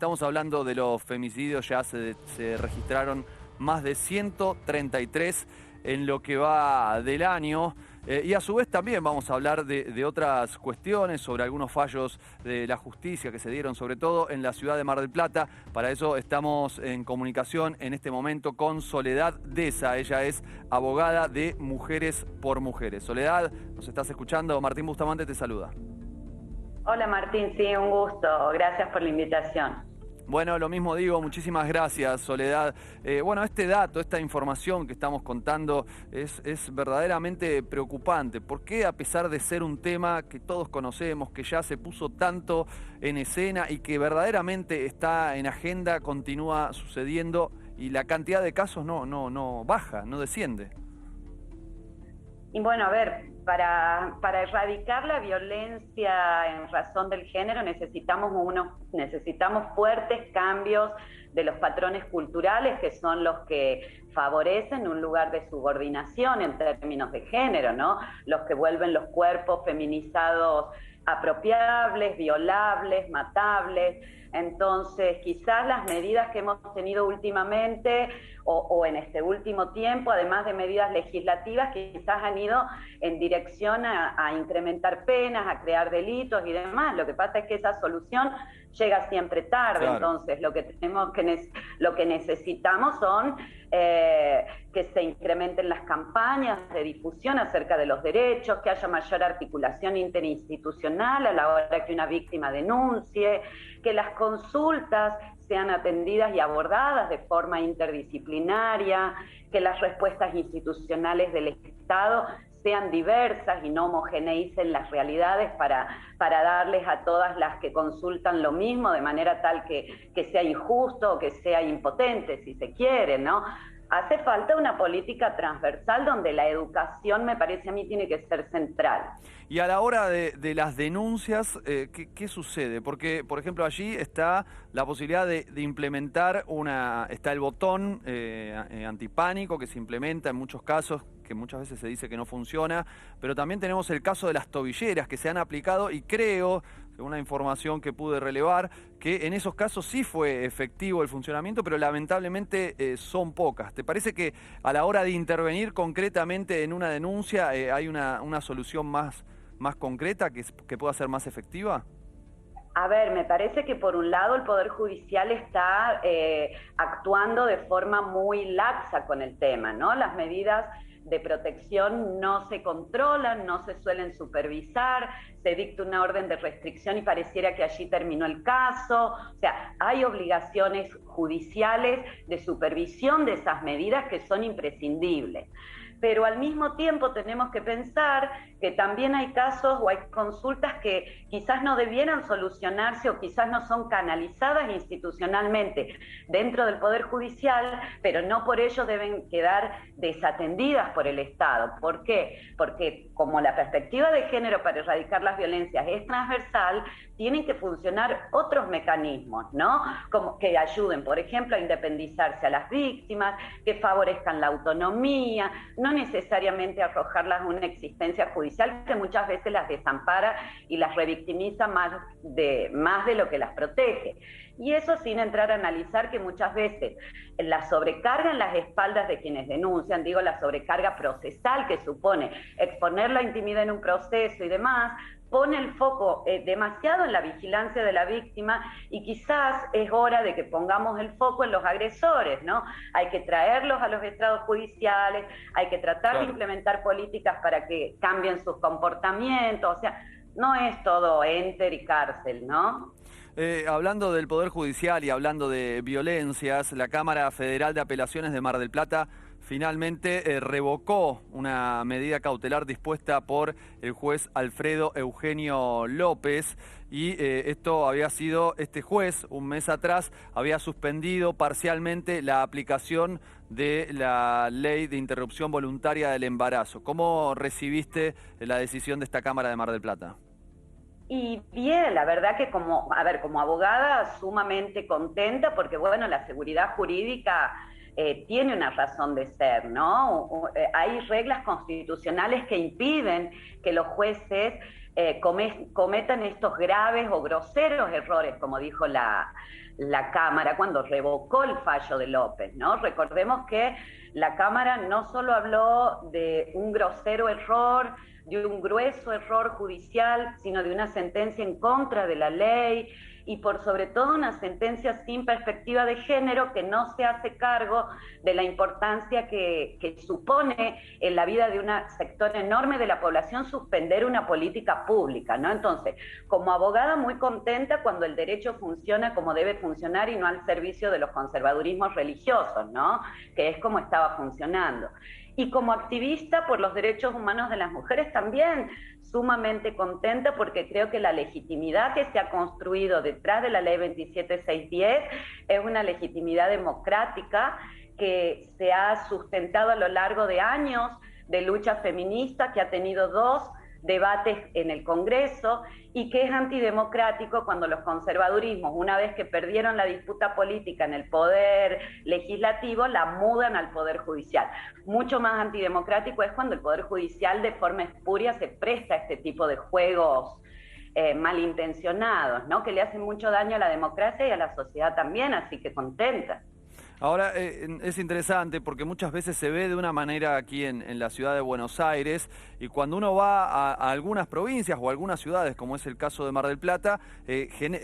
estamos hablando de los femicidios, ya se registraron más de 133 en lo que va del año. Y a su vez también vamos a hablar de otras cuestiones, sobre algunos fallos de la justicia que se dieron, sobre todo en la ciudad de Mar del Plata. Para eso estamos en comunicación en este momento con Soledad Deza. Ella es abogada de Mujeres por Mujeres. Soledad, ¿nos estás escuchando? Martín Bustamante te saluda. Hola Martín, sí, un gusto. Gracias por la invitación. Bueno, lo mismo digo, muchísimas gracias, Soledad. Bueno, este dato, esta información que estamos contando es verdaderamente preocupante. ¿Por qué, a pesar de ser un tema que todos conocemos, que ya se puso tanto en escena y que verdaderamente está en agenda, continúa sucediendo y la cantidad de casos no baja, no desciende? Y bueno, a ver, para erradicar la violencia en razón del género necesitamos fuertes cambios de los patrones culturales, que son los que favorecen un lugar de subordinación en términos de género, ¿no? Los que vuelven los cuerpos feminizados apropiables, violables, matables. Entonces, quizás las medidas que hemos tenido últimamente o en este último tiempo, además de medidas legislativas, quizás han ido en dirección a incrementar penas, a crear delitos y demás. Lo que pasa es que esa solución llega siempre tarde. Claro. Entonces, lo que necesitamos son que se incrementen las campañas de difusión acerca de los derechos, que haya mayor articulación interinstitucional a la hora que una víctima denuncie, que las consultas sean atendidas y abordadas de forma interdisciplinaria, que las respuestas institucionales del Estado sean diversas y no homogeneicen las realidades para darles a todas las que consultan lo mismo, de manera tal que sea injusto o que sea impotente, si se quiere, ¿no? Hace falta una política transversal donde la educación, me parece a mí, tiene que ser central. Y a la hora de las denuncias, ¿qué sucede? Porque, por ejemplo, allí está la posibilidad de implementar está el botón antipánico que se implementa en muchos casos, que muchas veces se dice que no funciona, pero también tenemos el caso de las tobilleras que se han aplicado y creo, según la información que pude relevar, que en esos casos sí fue efectivo el funcionamiento, pero lamentablemente son pocas. ¿Te parece que a la hora de intervenir concretamente en una denuncia hay una solución más concreta que pueda ser más efectiva? A ver, me parece que por un lado el Poder Judicial está actuando de forma muy laxa con el tema, ¿no? Las medidas de protección no se controlan, no se suelen supervisar, se dicta una orden de restricción y pareciera que allí terminó el caso. O sea, hay obligaciones judiciales de supervisión de esas medidas que son imprescindibles. Pero al mismo tiempo tenemos que pensar que también hay casos o hay consultas que quizás no debieran solucionarse o quizás no son canalizadas institucionalmente dentro del Poder Judicial, pero no por ello deben quedar desatendidas por el Estado. ¿Por qué? Porque como la perspectiva de género para erradicar las violencias es transversal, tienen que funcionar otros mecanismos, ¿no? Como que ayuden, por ejemplo, a independizarse a las víctimas, que favorezcan la autonomía, no necesariamente arrojarlas a una existencia judicial que muchas veces las desampara y las revictimiza más de lo que las protege. Y eso sin entrar a analizar que muchas veces la sobrecarga en las espaldas de quienes denuncian, digo la sobrecarga procesal que supone exponer la intimidad en un proceso y demás, pone el foco demasiado en la vigilancia de la víctima y quizás es hora de que pongamos el foco en los agresores, ¿no? Hay que traerlos a los estrados judiciales, hay que tratar de implementar políticas para que cambien sus comportamientos, o sea, no es todo enter y cárcel, ¿no? Hablando del Poder Judicial y hablando de violencias, la Cámara Federal de Apelaciones de Mar del Plata finalmente revocó una medida cautelar dispuesta por el juez Alfredo Eugenio López y este juez un mes atrás había suspendido parcialmente la aplicación de la ley de interrupción voluntaria del embarazo. ¿Cómo recibiste la decisión de esta Cámara de Mar del Plata? Y bien, la verdad que como abogada sumamente contenta porque, bueno, la seguridad jurídica tiene una razón de ser, ¿no? Hay reglas constitucionales que impiden que los jueces cometan estos graves o groseros errores, como dijo la Cámara cuando revocó el fallo de López, ¿no? Recordemos que la Cámara no solo habló de un grosero error, de un grueso error judicial, sino de una sentencia en contra de la ley y por sobre todo una sentencia sin perspectiva de género que no se hace cargo de la importancia que supone en la vida de un sector enorme de la población suspender una política pública, ¿no? Entonces, como abogada muy contenta cuando el derecho funciona como debe funcionar y no al servicio de los conservadurismos religiosos, ¿no? Que es como estaba funcionando. Y como activista por los derechos humanos de las mujeres también sumamente contenta porque creo que la legitimidad que se ha construido detrás de la ley 27610 es una legitimidad democrática que se ha sustentado a lo largo de años de lucha feminista, que ha tenido 2 debates en el Congreso y que es antidemocrático cuando los conservadurismos, una vez que perdieron la disputa política en el poder legislativo, la mudan al poder judicial. Mucho más antidemocrático es cuando el poder judicial de forma espuria se presta a este tipo de juegos malintencionados, ¿no? Que le hacen mucho daño a la democracia y a la sociedad también, así que contenta. Ahora, es interesante porque muchas veces se ve de una manera aquí en la ciudad de Buenos Aires y cuando uno va a algunas provincias o algunas ciudades, como es el caso de Mar del Plata,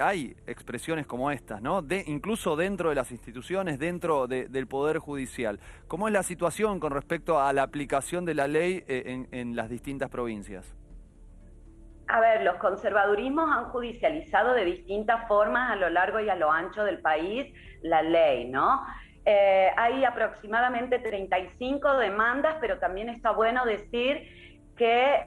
hay expresiones como estas, ¿no? Incluso dentro de las instituciones, dentro del Poder Judicial. ¿Cómo es la situación con respecto a la aplicación de la ley en las distintas provincias? A ver, los conservadurismos han judicializado de distintas formas a lo largo y a lo ancho del país la ley, ¿no? Hay aproximadamente 35 demandas, pero también está bueno decir que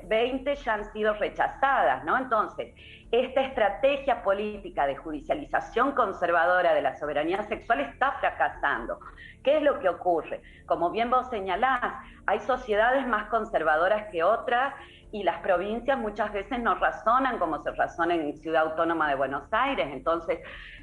20 ya han sido rechazadas, ¿no? Entonces, esta estrategia política de judicialización conservadora de la soberanía sexual está fracasando. ¿Qué es lo que ocurre? Como bien vos señalás, hay sociedades más conservadoras que otras y las provincias muchas veces no razonan como se razona en Ciudad Autónoma de Buenos Aires, entonces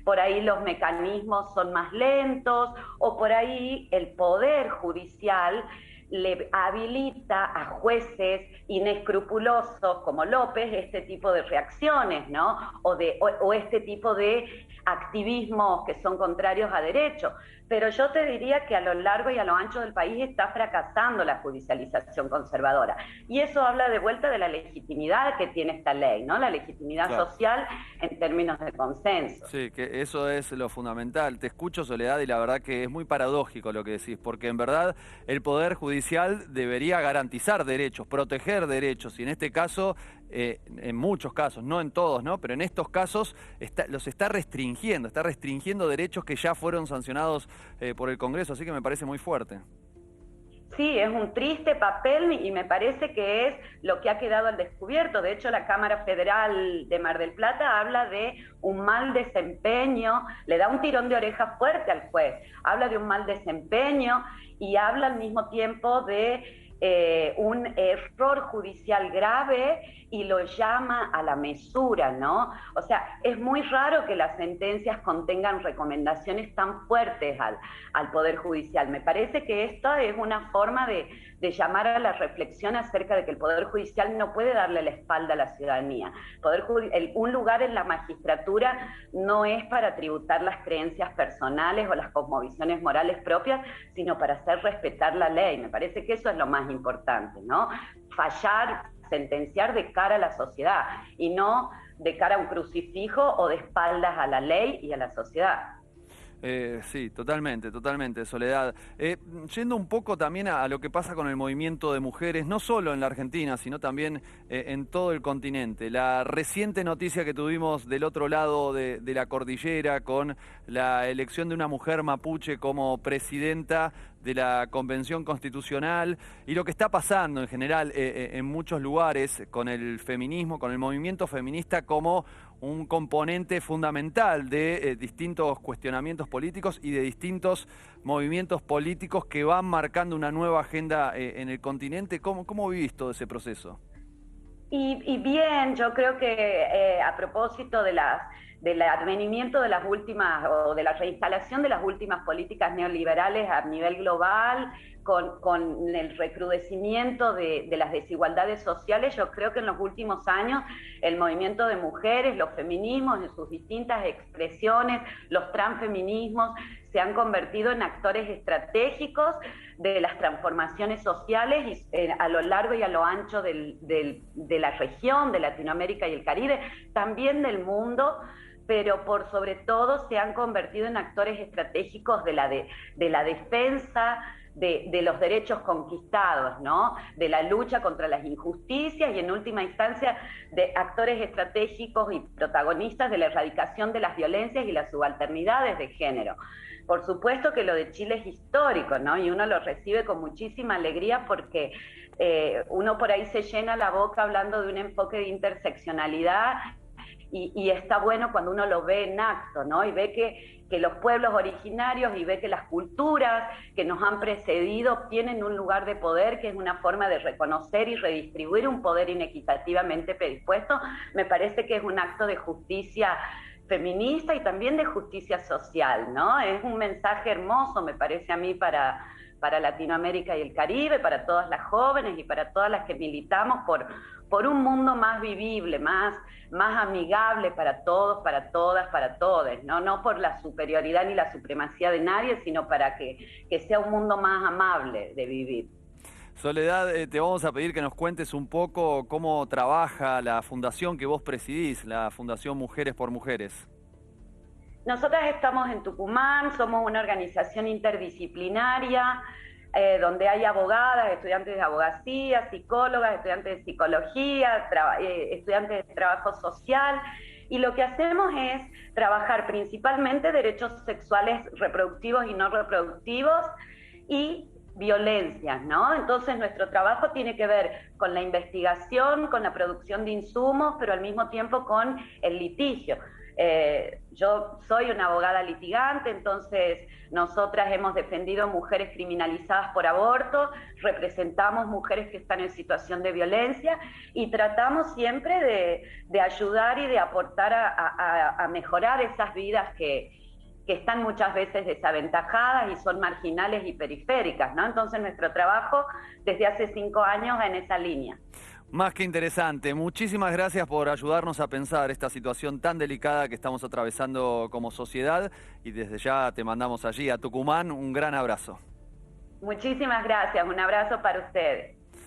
por ahí los mecanismos son más lentos o por ahí el poder judicial le habilita a jueces inescrupulosos como López este tipo de reacciones, ¿no? O este tipo de activismos que son contrarios a derecho. Pero yo te diría que a lo largo y a lo ancho del país está fracasando la judicialización conservadora. Y eso habla de vuelta de la legitimidad que tiene esta ley, ¿no? La legitimidad social en términos de consenso. Sí, que eso es lo fundamental. Te escucho, Soledad, y la verdad que es muy paradójico lo que decís, porque en verdad el Poder Judicial debería garantizar derechos, proteger derechos, y en este caso, en muchos casos, no en todos, ¿no? Pero en estos casos los está restringiendo derechos que ya fueron sancionados por el Congreso, así que me parece muy fuerte. Sí, es un triste papel y me parece que es lo que ha quedado al descubierto. De hecho, la Cámara Federal de Mar del Plata habla de un mal desempeño, le da un tirón de oreja fuerte al juez, habla de un mal desempeño y habla al mismo tiempo de un error judicial grave y lo llama a la mesura, ¿no? O sea, es muy raro que las sentencias contengan recomendaciones tan fuertes al Poder Judicial. Me parece que esta es una forma de llamar a la reflexión acerca de que el Poder Judicial no puede darle la espalda a la ciudadanía. Un lugar en la magistratura no es para tributar las creencias personales o las cosmovisiones morales propias, sino para hacer respetar la ley. Me parece que eso es lo más importante, ¿no? Fallar, sentenciar de cara a la sociedad y no de cara a un crucifijo o de espaldas a la ley y a la sociedad. Sí, totalmente, Soledad. Yendo un poco también a lo que pasa con el movimiento de mujeres, no solo en la Argentina, sino también en todo el continente. La reciente noticia que tuvimos del otro lado de la cordillera con la elección de una mujer mapuche como presidenta de la Convención Constitucional y lo que está pasando en general en muchos lugares con el feminismo, con el movimiento feminista como un componente fundamental de distintos cuestionamientos políticos y de distintos movimientos políticos que van marcando una nueva agenda en el continente. ¿Cómo vivís todo ese proceso? Y bien, yo creo que a propósito de del advenimiento de las últimas, o de la reinstalación de las últimas políticas neoliberales a nivel global, con el recrudecimiento de las desigualdades sociales. Yo creo que en los últimos años el movimiento de mujeres, los feminismos en sus distintas expresiones, los transfeminismos, se han convertido en actores estratégicos de las transformaciones sociales a lo largo y a lo ancho de la región, de Latinoamérica y el Caribe, también del mundo, pero por sobre todo se han convertido en actores estratégicos de la defensa de los derechos conquistados, ¿no? De la lucha contra las injusticias y en última instancia de actores estratégicos y protagonistas de la erradicación de las violencias y las subalternidades de género. Por supuesto que lo de Chile es histórico, ¿no? Y uno lo recibe con muchísima alegría porque uno por ahí se llena la boca hablando de un enfoque de interseccionalidad y está bueno cuando uno lo ve en acto, ¿no? Y ve que los pueblos originarios y ve que las culturas que nos han precedido tienen un lugar de poder, que es una forma de reconocer y redistribuir un poder inequitativamente predispuesto. Me parece que es un acto de justicia feminista y también de justicia social, ¿no? Es un mensaje hermoso, me parece a mí, para Latinoamérica y el Caribe, para todas las jóvenes y para todas las que militamos por un mundo más vivible, más amigable para todos, para todas, para todes, ¿no? No por la superioridad ni la supremacía de nadie, sino para que sea un mundo más amable de vivir. Soledad, te vamos a pedir que nos cuentes un poco cómo trabaja la fundación que vos presidís, la Fundación Mujeres por Mujeres. Nosotras estamos en Tucumán, somos una organización interdisciplinaria, donde hay abogadas, estudiantes de abogacía, psicólogas, estudiantes de psicología, estudiantes de trabajo social, y lo que hacemos es trabajar principalmente derechos sexuales reproductivos y no reproductivos y violencias, ¿no? Entonces nuestro trabajo tiene que ver con la investigación, con la producción de insumos, pero al mismo tiempo con el litigio. Yo soy una abogada litigante, entonces nosotras hemos defendido mujeres criminalizadas por aborto, representamos mujeres que están en situación de violencia y tratamos siempre de ayudar y de aportar a mejorar esas vidas que están muchas veces desaventajadas y son marginales y periféricas, ¿no? Entonces nuestro trabajo desde hace 5 años va en esa línea. Más que interesante. Muchísimas gracias por ayudarnos a pensar esta situación tan delicada que estamos atravesando como sociedad y desde ya te mandamos allí a Tucumán un gran abrazo. Muchísimas gracias, un abrazo para ustedes.